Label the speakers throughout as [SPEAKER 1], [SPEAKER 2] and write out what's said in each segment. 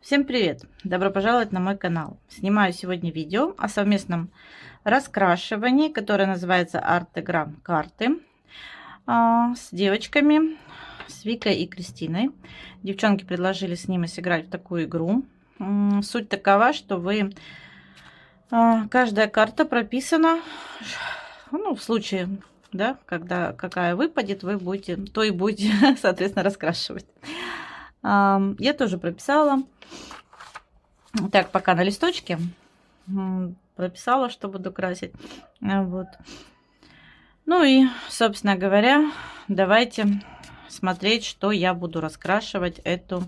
[SPEAKER 1] Всем привет! Добро пожаловать на мой канал. Снимаю сегодня видео о совместном раскрашивании, которое называется Артеграм карты, с девочками, с Викой и Кристиной. Девчонки предложили с ними сыграть в такую игру. Суть такова, что каждая карта прописана, ну, в случае, да, когда какая выпадет, вы будете, то и будете, соответственно, раскрашивать. Я тоже прописала. Так, пока на листочке прописала, что буду красить. Вот. Ну и, собственно говоря, давайте смотреть, что я буду раскрашивать эту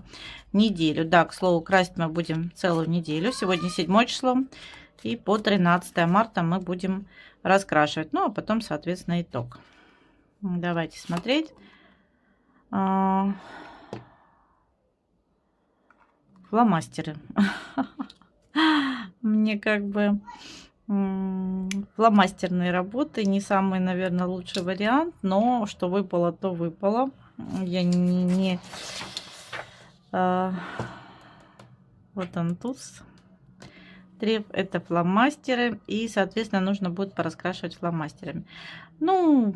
[SPEAKER 1] неделю. Да, к слову, красить мы будем целую неделю. Сегодня 7 число. И по 13 марта мы будем раскрашивать. Ну, а потом, соответственно, итог. Давайте смотреть. Фломастеры. Мне как бы фломастерные работы не самый, наверное, лучший вариант, но что выпало, то выпало. Я не вот он туз. Треф — это фломастеры, и, соответственно, нужно будет пораскрашивать фломастерами. Ну,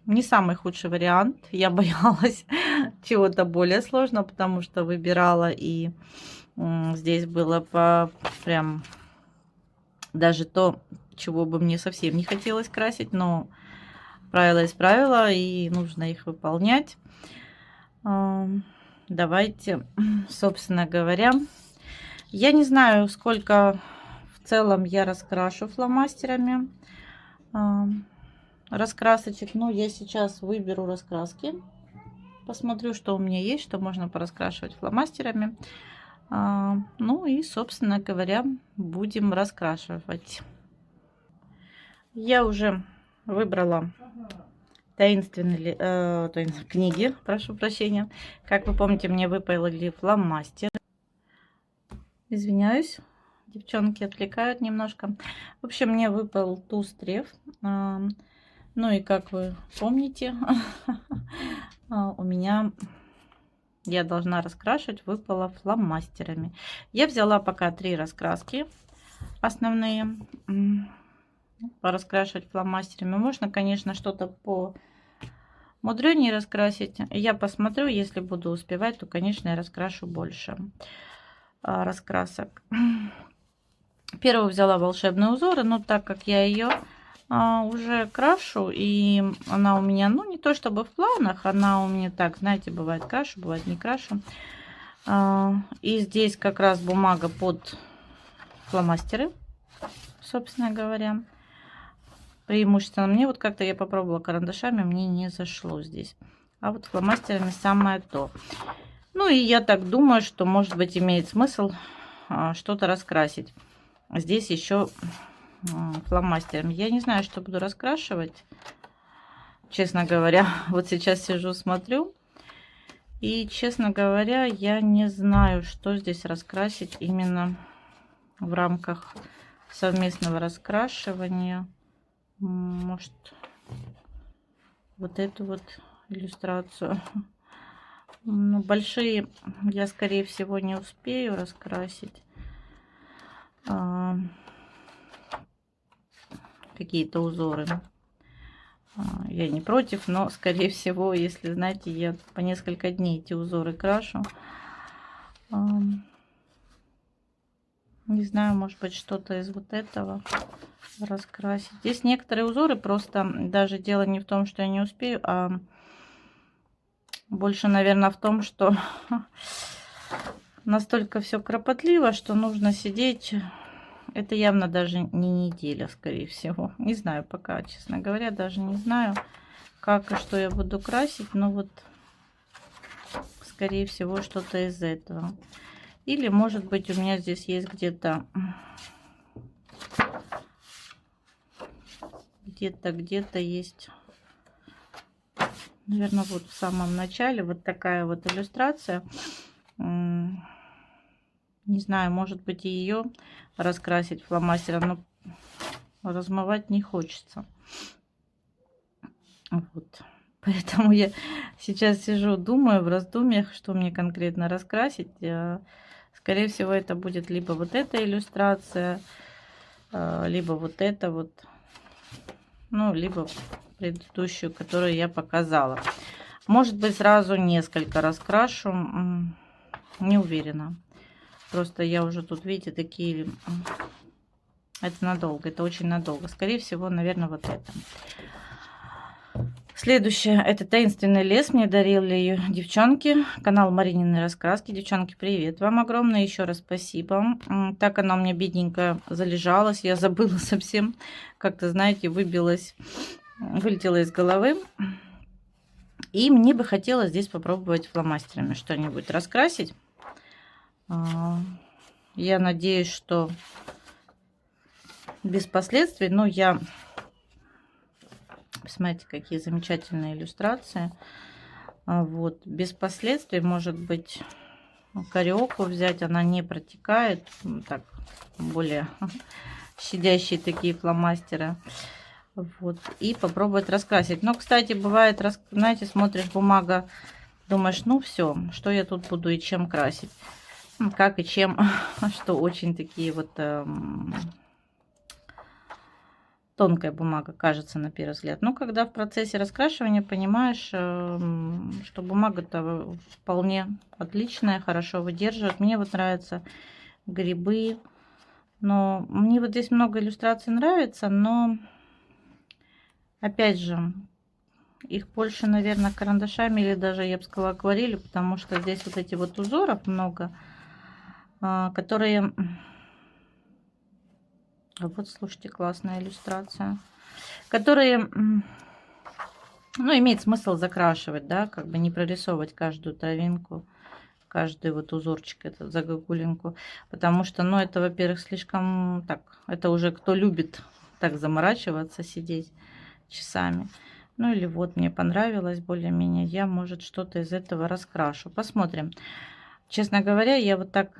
[SPEAKER 1] не самый худший вариант. Я боялась чего-то более сложного, потому что выбирала, и здесь было прям даже то, чего бы мне совсем не хотелось красить, но правила есть правила, и нужно их выполнять. Давайте, собственно говоря, я не знаю, сколько в целом я раскрашу фломастерами раскрасочек, но я сейчас выберу раскраски, посмотрю, что у меня есть, что можно пораскрашивать фломастерами. Ну и, собственно говоря, будем раскрашивать. Я уже выбрала таинственные книги, прошу прощения. Как вы помните, мне выпали фломастеры. Извиняюсь, девчонки отвлекают немножко. В общем, мне выпал туз треф. Ну и как вы помните, у меня... Я должна раскрашивать, выпало фломастерами. Я взяла пока 3 раскраски основные. Пораскрашивать фломастерами. Можно, конечно, что-то по мудрёнее раскрасить. Я посмотрю, если буду успевать, то, конечно, я раскрашу больше раскрасок. Первую взяла волшебные узоры, но так как я ее уже крашу, и она у меня, ну, не то чтобы в планах, она у меня так, знаете, бывает крашу, бывает не крашу. И здесь как раз бумага под фломастеры, собственно говоря. Преимущественно мне вот как-то я попробовала карандашами, мне не зашло здесь. А вот фломастерами самое то. Ну и я так думаю, что, может быть, имеет смысл что-то раскрасить. Здесь еще фломастером. Я не знаю, что буду раскрашивать, честно говоря. Вот сейчас сижу, смотрю. И, честно говоря, я не знаю, что здесь раскрасить именно в рамках совместного раскрашивания. Может, вот эту вот иллюстрацию. Ну, большие я, скорее всего, не успею раскрасить. Какие-то узоры. Я не против, но, скорее всего, если, знаете, я по несколько дней эти узоры крашу. Не знаю, может быть, что-то из вот этого раскрасить. Здесь некоторые узоры просто даже дело не в том, что я не успею, а больше, наверное, в том, что настолько все кропотливо, что нужно сидеть. Это явно даже не неделя, скорее всего. Не знаю пока, честно говоря, даже не знаю, как и что я буду красить. Но вот, скорее всего, что-то из этого. Или, может быть, у меня здесь есть где-то есть, наверное, вот в самом начале вот такая вот иллюстрация. Не знаю, может быть, и ее раскрасить фломастером, но размывать не хочется. Вот. Поэтому я сейчас сижу, думаю в раздумьях, что мне конкретно раскрасить. Скорее всего, это будет либо вот эта иллюстрация, либо вот это вот, ну, либо предыдущую, которую я показала. Может быть, сразу несколько раскрашу, не уверена. Просто я уже тут, видите, такие... Это надолго, это очень надолго. Скорее всего, наверное, вот это. Следующее, это «Таинственный лес». Мне дарили ее девчонки. Канал Маринины раскраски. Девчонки, привет вам огромное. Еще раз спасибо. Так она у меня бедненькая залежалась. Я забыла совсем. Как-то, знаете, вылетела из головы. И мне бы хотелось здесь попробовать фломастерами что-нибудь раскрасить. Я надеюсь, что без последствий. Но я... Посмотрите, какие замечательные иллюстрации. Вот. Без последствий, может быть, кариоку взять. Она не протекает. Так, более щадящие такие фломастеры. Вот. И попробовать раскрасить. Но, кстати, бывает, знаете, смотришь, бумага, думаешь, ну все, что я тут буду и чем красить. Как и чем, что очень такие вот... тонкая бумага, кажется, на первый взгляд. Но когда в процессе раскрашивания понимаешь, что бумага-то вполне отличная, хорошо выдерживает. Мне вот нравятся грибы. Но мне вот здесь много иллюстраций нравится, но опять же, их больше, наверное, карандашами или даже, я бы сказала, акварелью, потому что здесь вот эти вот узоров много, которые... Вот, слушайте, классная иллюстрация. Которые, ну, имеет смысл закрашивать, да, как бы не прорисовывать каждую травинку, каждый вот узорчик, этот загогулинку. Потому что, ну, это, во-первых, слишком так, это уже кто любит так заморачиваться, сидеть часами. Ну, или вот мне понравилось более-менее, я, может, что-то из этого раскрашу. Посмотрим. Честно говоря, я вот так...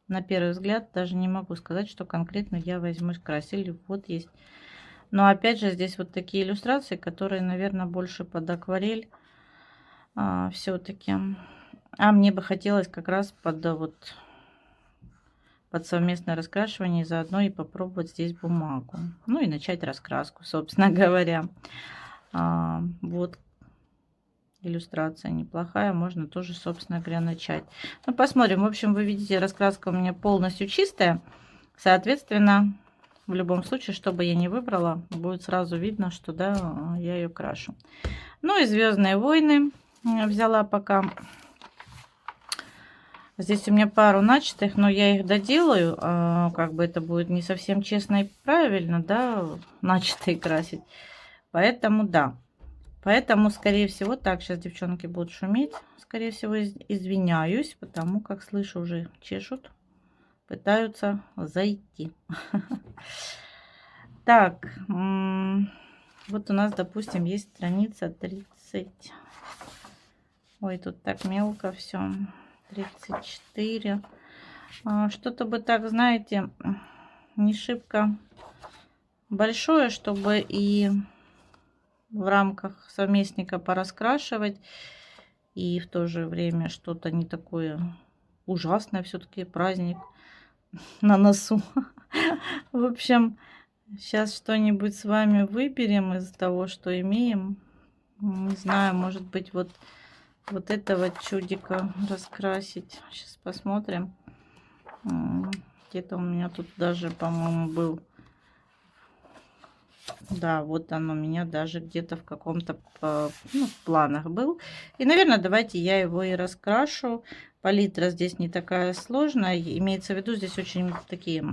[SPEAKER 1] На первый взгляд даже не могу сказать, что конкретно я возьмусь красить. Вот есть. Но опять же, здесь вот такие иллюстрации, которые, наверное, больше под акварель все-таки. А мне бы хотелось как раз под совместное раскрашивание, заодно и попробовать здесь бумагу. Ну и начать раскраску, собственно говоря. Вот. Иллюстрация неплохая, можно тоже, собственно говоря, начать. Ну, посмотрим. В общем, вы видите, раскраска у меня полностью чистая. Соответственно, в любом случае, что бы я ни выбрала, будет сразу видно, что да, я ее крашу. Ну и «Звездные войны» взяла пока. Здесь у меня пару начатых, но я их доделаю. Как бы это будет не совсем честно и правильно, да, начатые красить. Поэтому, да. Поэтому, скорее всего, так, сейчас девчонки будут шуметь. Скорее всего, извиняюсь, потому как слышу, уже чешут, пытаются зайти. Так, вот у нас, допустим, есть страница 30. Ой, тут так мелко все. 34. Что-то бы так, знаете, не шибко большое, чтобы и... в рамках совместника пораскрашивать, и в то же время что-то не такое ужасное, все-таки праздник на носу. В общем, сейчас что-нибудь с вами выберем из того, что имеем. Не знаю, может быть, вот этого чудика раскрасить. Сейчас посмотрим. Где-то у меня тут даже, по-моему, был. Да, вот оно у меня даже где-то в каком-то в планах был. И, наверное, давайте я его и раскрашу. Палитра здесь не такая сложная. Имеется в виду, здесь очень такие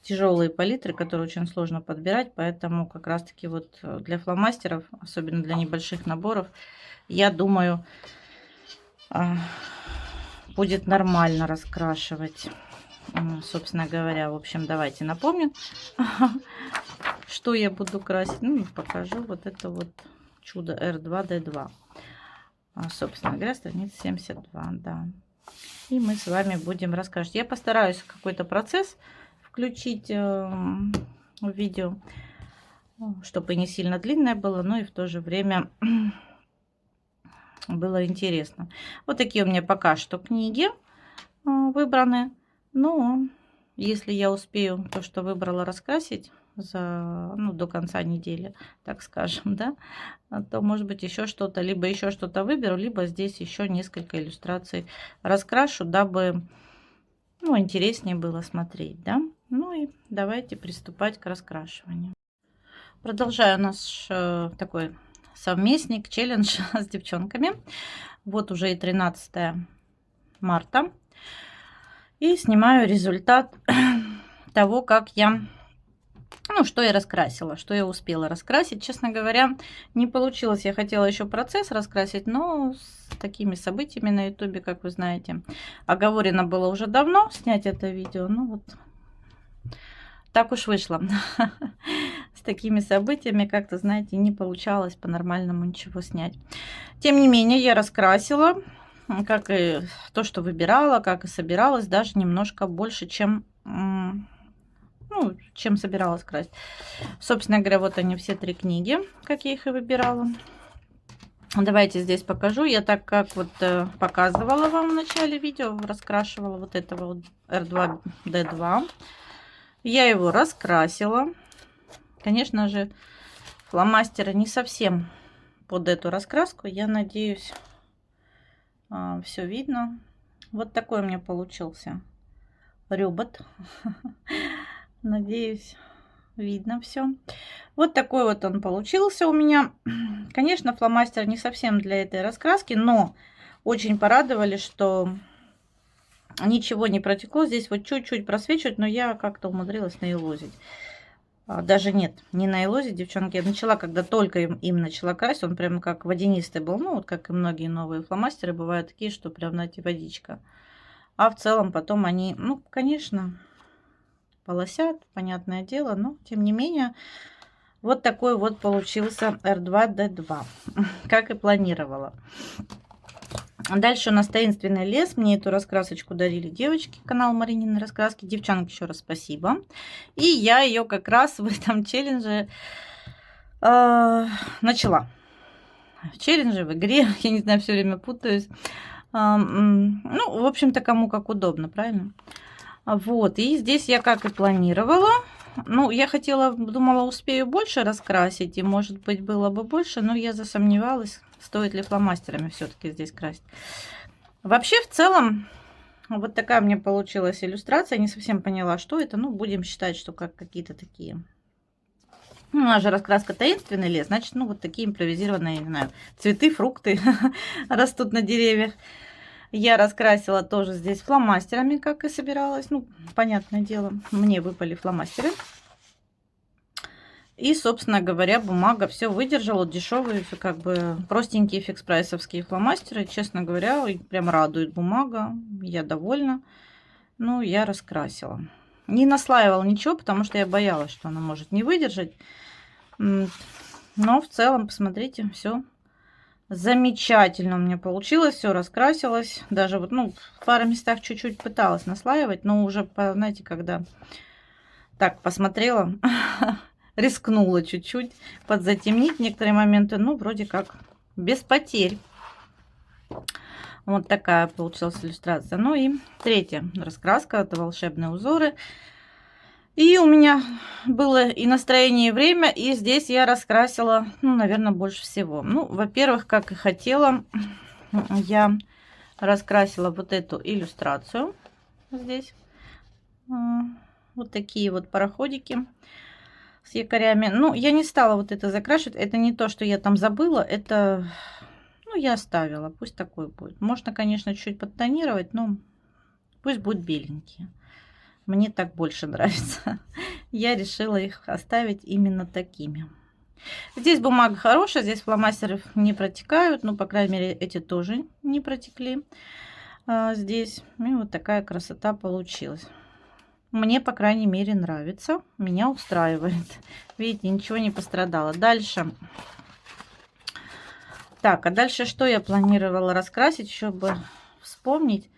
[SPEAKER 1] тяжелые палитры, которые очень сложно подбирать. Поэтому как раз-таки вот для фломастеров, особенно для небольших наборов, я думаю, будет нормально раскрашивать. Собственно говоря, в общем, давайте напомню, что я буду красить. Ну, покажу вот это вот чудо R2D2. Собственно говоря, страница 72, да. И мы с вами будем раскрашивать. Я постараюсь какой-то процесс включить в видео, чтобы не сильно длинное было, но и в то же время было интересно. Вот такие у меня пока что книги выбраны. Ну, если я успею то, что выбрала, раскрасить до конца недели, так скажем, да, то, может быть, еще что-то, либо еще что-то выберу, либо здесь еще несколько иллюстраций раскрашу, дабы, интереснее было смотреть, да. Ну и давайте приступать к раскрашиванию. Продолжаю наш такой совместник, челлендж с девчонками. Вот уже и 13 марта. И снимаю результат того, как я, что я раскрасила, что я успела раскрасить. Честно говоря, не получилось. Я хотела еще процесс раскрасить, но с такими событиями на ютубе, как вы знаете, оговорено было уже давно снять это видео. Ну вот, так уж вышло. С такими событиями как-то, знаете, не получалось по-нормальному ничего снять. Тем не менее, я раскрасила, как и то, что выбирала, как и собиралась, даже немножко больше, чем собиралась красить. Собственно говоря, вот они все 3 книги, как я их и выбирала. Давайте здесь покажу. Я так как вот показывала вам в начале видео, раскрашивала вот этого вот R2D2. Я его раскрасила. Конечно же, фломастеры не совсем под эту раскраску. Я надеюсь, все видно. Вот такой у меня получился рёбот. Надеюсь, видно все. Вот такой вот он получился у меня. Конечно, фломастер не совсем для этой раскраски, но очень порадовали, что ничего не протекло. Здесь вот чуть-чуть просвечивает, но я как-то умудрилась наилозить. Даже нет, не наилозить, девчонки. Я начала, когда только им начала красить, он прям как водянистый был. Ну, вот как и многие новые фломастеры, бывают такие, что прям, знаете, водичка. А в целом потом они, конечно, полосят, понятное дело, но тем не менее, вот такой вот получился R2D2, как и планировала. Дальше у нас таинственный лес. Мне эту раскрасочку дарили девочки, канал Маринины раскраски. Девчонки, еще раз спасибо. И я ее как раз в этом челлендже начала. В челлендже, в игре, я не знаю, все время путаюсь. В общем-то, кому как удобно, правильно? Вот, и здесь я как и планировала. Я хотела, думала, успею больше раскрасить, и, может быть, было бы больше, но я засомневалась, стоит ли фломастерами все-таки здесь красить. Вообще, в целом, вот такая у меня получилась иллюстрация. Не совсем поняла, что это. Будем считать, что как какие-то такие... у нас же раскраска таинственный лес, значит, вот такие импровизированные, не знаю, цветы, фрукты растут на деревьях. Я раскрасила тоже здесь фломастерами, как и собиралась. Понятное дело, мне выпали фломастеры. И, собственно говоря, бумага все выдержала. Дешевые, все как бы простенькие фикс-прайсовские фломастеры. Честно говоря, прям радует бумага. Я довольна. Я раскрасила. Не наслаивала ничего, потому что я боялась, что она может не выдержать. Но в целом, посмотрите, все замечательно у меня получилось, все раскрасилось. Даже вот, в пару местах чуть-чуть пыталась наслаивать, но уже, знаете, когда так посмотрела, рискнула чуть-чуть подзатемнить некоторые моменты, вроде как без потерь. Вот такая получилась иллюстрация. И третья раскраска, это волшебные узоры. И у меня было и настроение, и время, и здесь я раскрасила, наверное, больше всего. Во-первых, как и хотела, я раскрасила вот эту иллюстрацию здесь. Вот такие вот пароходики с якорями. Я не стала вот это закрашивать. Это не то, что я там забыла, это, я оставила. Пусть такой будет. Можно, конечно, чуть подтонировать, но пусть будут беленькие. Мне так больше нравится. Я решила их оставить именно такими. Здесь бумага хорошая, здесь фломастеры не протекают. По крайней мере, эти тоже не протекли. Здесь и вот такая красота получилась. Мне, по крайней мере, нравится. Меня устраивает. Видите, ничего не пострадало. Дальше. Так, а дальше что я планировала раскрасить, чтобы вспомнить?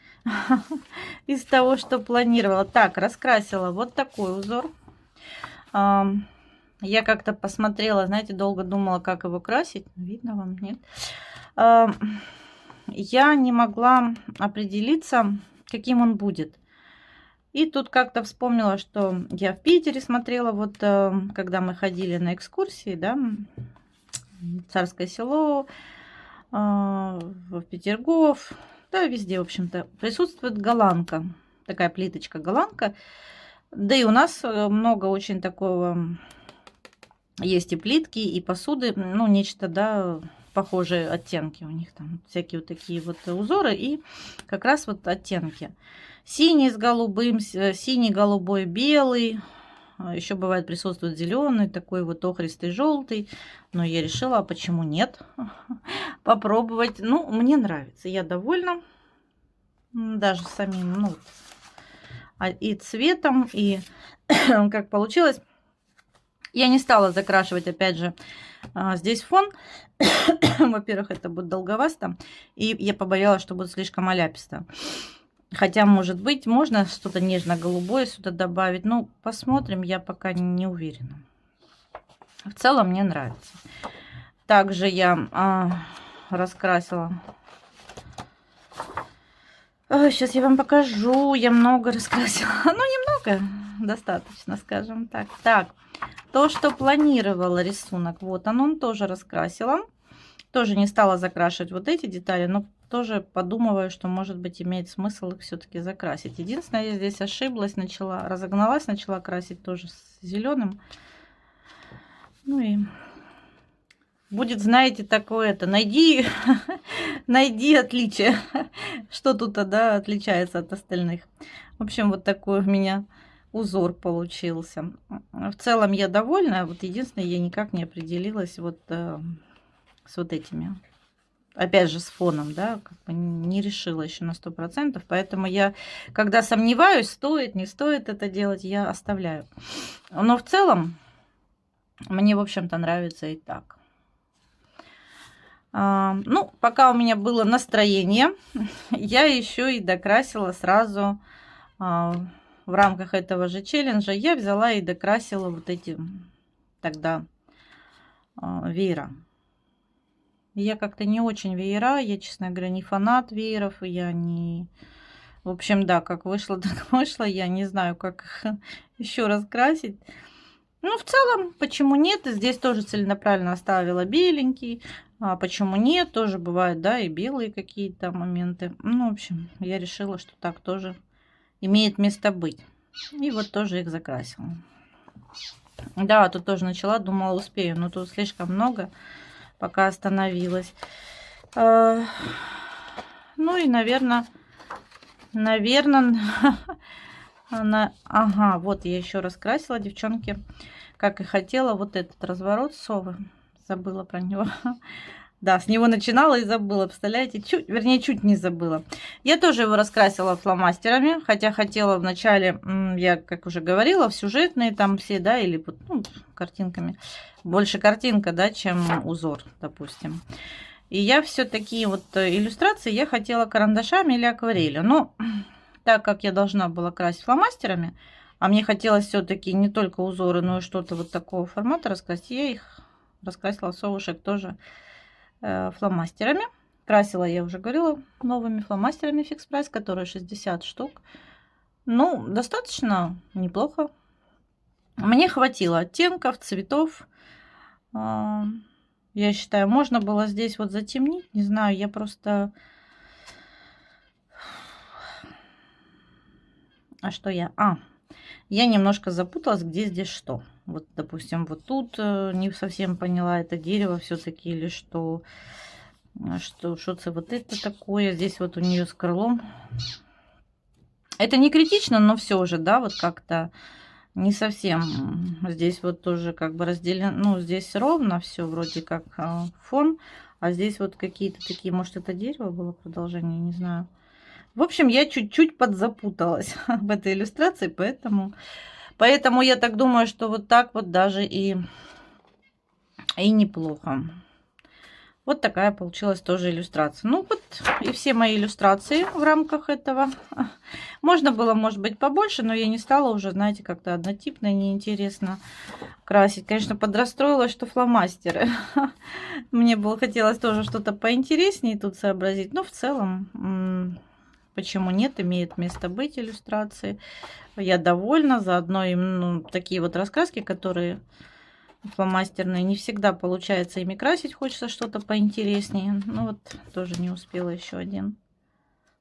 [SPEAKER 1] Из того, что планировала. Так, раскрасила вот такой узор. Я как-то посмотрела, знаете, долго думала, как его красить. Видно вам, нет? Я не могла определиться, каким он будет. И тут как-то вспомнила, что я в Питере смотрела, вот когда мы ходили на экскурсии, да, Царское село, в Петергоф, да, везде, в общем-то, присутствует голландка, такая плиточка голландка. Да и у нас много очень такого, есть и плитки, и посуды, ну, нечто, да, похожие оттенки у них там, всякие вот такие вот узоры и как раз вот оттенки. Синий с голубым, синий, голубой, белый. Еще бывает присутствует зеленый, такой вот охристый, желтый. Но я решила, а почему нет? Попробовать. Ну, мне нравится, я довольна. Даже самим, ну, и цветом, и как получилось. Я не стала закрашивать, опять же, здесь фон. Во-первых, это будет долговасто. И я побоялась, что будет слишком аляписто. Хотя, может быть, можно что-то нежно-голубое сюда добавить. Ну, посмотрим, я пока не уверена. В целом мне нравится. Также я раскрасила. Сейчас я вам покажу. Я много раскрасила. Ну, немного. Достаточно, скажем так. Так, то, что планировала рисунок, вот он тоже раскрасила. Тоже не стала закрашивать вот эти детали, но тоже подумываю, что, может быть, имеет смысл их все-таки закрасить. Единственное, я здесь ошиблась, разогналась, начала красить тоже с зеленым. Ну и будет, знаете, такое найди, найди отличие, что тут тогда отличается от остальных. В общем, вот такой у меня узор получился. В целом я довольна, вот единственное, я никак не определилась вот с вот этими. Опять же, с фоном, да, как бы не решила еще на 100%, поэтому я, когда сомневаюсь, стоит, не стоит это делать, я оставляю. Но в целом мне, в общем-то, нравится и так. Ну, пока у меня было настроение, я еще и докрасила сразу в рамках этого же челленджа, я взяла и докрасила вот эти тогда веера. Я как-то не очень веера, я, честно говоря, не фанат вееров, я не... В общем, да, как вышло, так вышло, я не знаю, как их еще раз красить. Ну, в целом, почему нет? Здесь тоже целенаправленно оставила беленький, а почему нет? Тоже бывают, да, и белые какие-то моменты. Ну, в общем, я решила, что так тоже имеет место быть. И вот тоже их закрасила. Да, тут тоже начала, думала, успею, но тут слишком много. Пока остановилась. Ну и, наверное, она... Ага, вот я еще раскрасила, девчонки, как и хотела. Вот этот разворот совы. Забыла про него. Да, с него начинала и забыла, представляете? Чуть не забыла. Я тоже его раскрасила фломастерами, хотя хотела вначале, я, как уже говорила, в сюжетные там все, да, или вот, ну, картинками. Больше картинка, да, чем узор, допустим. И я все такие вот иллюстрации я хотела карандашами или акварелью. Но так как я должна была красить фломастерами, а мне хотелось все-таки не только узоры, но и что-то вот такого формата раскрасить, я их раскрасила совушек тоже фломастерами. Красила, я уже говорила, новыми фломастерами Fix Price, которые 60 штук. Ну, достаточно неплохо. Мне хватило оттенков, цветов. Я считаю, можно было здесь вот затемнить. Не знаю, я просто... Я немножко запуталась, где здесь что. Вот, допустим, вот тут не совсем поняла, это дерево все-таки или что вот это такое. Здесь вот у нее с крылом. Это не критично, но все же, да, вот как-то не совсем. Здесь вот тоже как бы разделено, ну, здесь ровно все вроде как фон, а здесь вот какие-то такие, может, это дерево было продолжение, не знаю. В общем, я чуть-чуть подзапуталась в этой иллюстрации, поэтому я так думаю, что вот так вот даже и неплохо. Вот такая получилась тоже иллюстрация. Ну вот и все мои иллюстрации в рамках этого. Можно было, может быть, побольше, но я не стала уже, знаете, как-то однотипно, неинтересно красить. Конечно, подрастроилась, что фломастеры. Мне было хотелось тоже что-то поинтереснее тут сообразить. Но в целом, почему нет, имеет место быть иллюстрации. Я довольна. Заодно им такие вот раскраски, которые фломастерные, не всегда получается ими красить. Хочется что-то поинтереснее. Ну вот, тоже не успела еще один.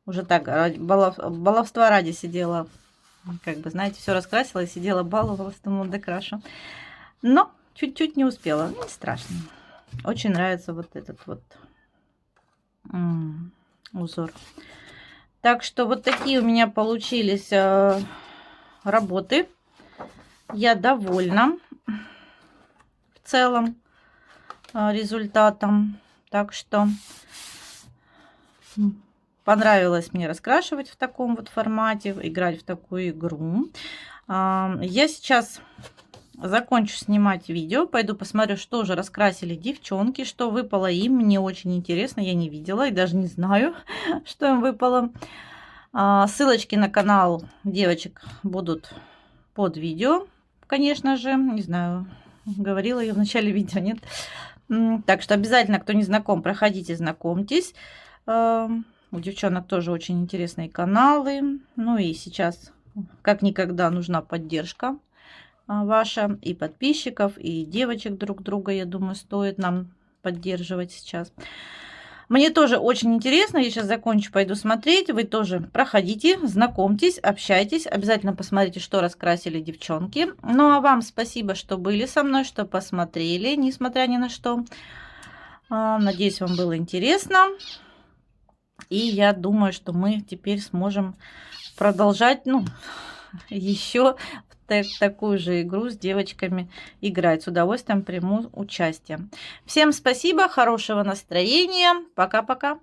[SPEAKER 1] Уже так, баловства ради сидела. Как бы, знаете, все раскрасила и сидела, баловалась, думала, докрашу. Но чуть-чуть не успела. Не страшно. Очень нравится вот этот вот узор. Так что вот такие у меня получились работы. Я довольна в целом результатом. Так что понравилось мне раскрашивать в таком вот формате, играть в такую игру. Я сейчас закончу снимать видео, пойду посмотрю, что же раскрасили девчонки, что выпало им. Мне очень интересно, я не видела и даже не знаю, что им выпало. Ссылочки на канал девочек будут под видео, конечно же. Не знаю, говорила я в начале видео, нет. Так что обязательно, кто не знаком, проходите, знакомьтесь. У девчонок тоже очень интересные каналы. Ну и сейчас, как никогда, нужна поддержка ваша и подписчиков, и девочек друг друга, я думаю, стоит нам поддерживать сейчас. Мне тоже очень интересно. Я сейчас закончу, пойду смотреть. Вы тоже проходите, знакомьтесь, общайтесь. Обязательно посмотрите, что раскрасили девчонки. Ну, а вам спасибо, что были со мной, что посмотрели, несмотря ни на что. Надеюсь, вам было интересно. И я думаю, что мы теперь сможем продолжать, еще такую же игру с девочками играть. С удовольствием приму участие. Всем спасибо, хорошего настроения. Пока-пока.